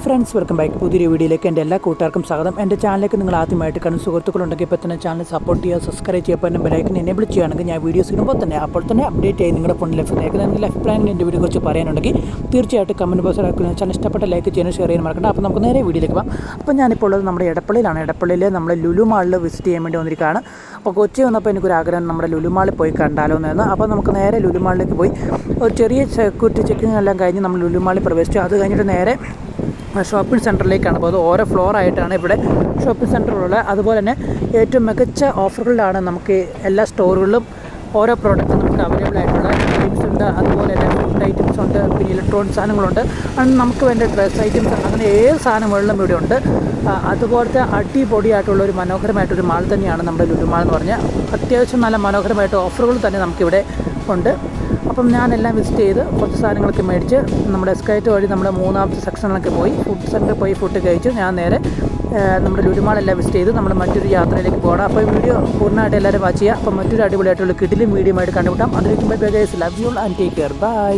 Friends, welcome back. പുതിയൊരു വീഡിയോയിലേക്ക് എൻ്റെ എല്ലാ കൂട്ടുകാർക്കും സ്വാഗതം. എൻ്റെ ചാനലിലേക്ക് നിങ്ങൾ ആദ്യമായിട്ട് കാണുന്ന സുഹൃത്തുക്കളുണ്ടെങ്കിൽ ഇപ്പോൾ തന്നെ ചാനൽ സപ്പോർട്ട് ചെയ്യുക, സബ്സ്ക്രൈബ് ചെയ്യുക, എൻ്റെ ബെലൈക്കൻ എനേബിൾ ചെയ്യുകയാണെങ്കിൽ ഞാൻ വീഡിയോസ് ഇടുമ്പോൾ തന്നെ അപ്പോൾ തന്നെ അപ്ഡേറ്റ് ചെയ്ത് നിങ്ങളുടെ ഫോണിൽ ലഭിക്കുന്നതായിരിക്കും. എന്തെങ്കിലും അഭിപ്രായങ്ങൾ എൻ്റെ വീഡിയോ കുറിച്ച് പറയാനുണ്ടെങ്കിൽ തീർച്ചയായിട്ടും കമൻറ്റ് ബോക്സിൽ ആക്കുന്ന ചാനൽ ഇഷ്ടപ്പെട്ട ലൈക്ക് ചെയ്യാനും ഷെയർ ചെയ്യാനും മറക്കണ്ട. അപ്പോൾ നമുക്ക് നേരെ വീഡിയോയിലേക്ക് പോകാം. അപ്പോൾ ഞാനിപ്പോൾ ഉള്ളത് നമ്മുടെ എടപ്പള്ളിയിലാണ്. എടപ്പള്ളിയിൽ നമ്മൾ ലുലു മാളിൽ വിസിറ്റ് ചെയ്യാൻ വേണ്ടി വന്നിരിക്കുകയാണ്. അപ്പോൾ കൊച്ചി വന്നപ്പോൾ എനിക്കൊരു ആഗ്രഹം നമ്മുടെ ലുലു മാളിൽ പോയി കണ്ടാലോ എന്ന്. അപ്പോൾ നമുക്ക് നേരെ ലുലു മാളിലേക്ക് പോയി ഒരു ചെറിയ സെക്യൂരിറ്റി ചെക്കിങ് എല്ലാം കഴിഞ്ഞ് നമ്മൾ ലുലു മാളിൽ പ്രവേശിച്ചു. അത് കഴിഞ്ഞിട്ട് നേരെ ഷോപ്പിംഗ് സെൻറ്ററിലേക്കാണ് പോകുന്നത്. ഓരോ ഫ്ലോറായിട്ടാണ് ഇവിടെ ഷോപ്പിംഗ് സെൻറ്ററുള്ളത്. അതുപോലെ തന്നെ ഏറ്റവും മികച്ച ഓഫറുകളിലാണ് നമുക്ക് എല്ലാ സ്റ്റോറുകളിലും ഓരോ പ്രോഡക്റ്റും നമുക്ക് അവൈലബിൾ ആയിട്ടുള്ള ഐറ്റംസ് ഉണ്ട്. അതുപോലെ തന്നെ ഫുഡ് ഐറ്റംസ് ഉണ്ട്, പിന്നെ ഇലക്ട്രോണിക് സാധനങ്ങളുണ്ട്, നമുക്ക് വേണ്ട ഡ്രസ് ഐറ്റംസ്, അങ്ങനെ ഏത് സാധനങ്ങളിലും ഇവിടെ ഉണ്ട്. അതുപോലത്തെ അടിപൊളിയായിട്ടുള്ള ഒരു മനോഹരമായിട്ടൊരു മാൾ തന്നെയാണ് നമ്മുടെ ലുലു മാൾ എന്ന് പറഞ്ഞാൽ. അത്യാവശ്യം നല്ല മനോഹരമായിട്ട് ഓഫറുകൾ തന്നെ നമുക്കിവിടെ ഉണ്ട്. അപ്പം ഞാനെല്ലാം വിസിറ്റ് ചെയ്ത് കുറച്ച് സാധനങ്ങളൊക്കെ മേടിച്ച് നമ്മുടെ എസ്കലേറ്റർ വഴി നമ്മുടെ മൂന്നാമത്തെ സെക്ഷനിലൊക്കെ പോയി ഫുഡ് സെൻറ്ററിൽ പോയി ഫുഡ് കഴിച്ചു. ഞാൻ നേരെ നമ്മുടെ ലുലുമാളെല്ലാം വിസിറ്റ് ചെയ്ത് നമ്മൾ മറ്റൊരു യാത്രയിലേക്ക് പോകണം. അപ്പോൾ വീഡിയോ പൂർണ്ണമായിട്ട് എല്ലാവരും വാച്ച് ചെയ്യുക. അപ്പോൾ മറ്റൊരു അടിപൊളിയായിട്ടുള്ള കിടിലും വീഡിയോ ആയിട്ട് കണ്ടുമുട്ടാം. അതിലേക്ക് bye guys, love you and take care, by.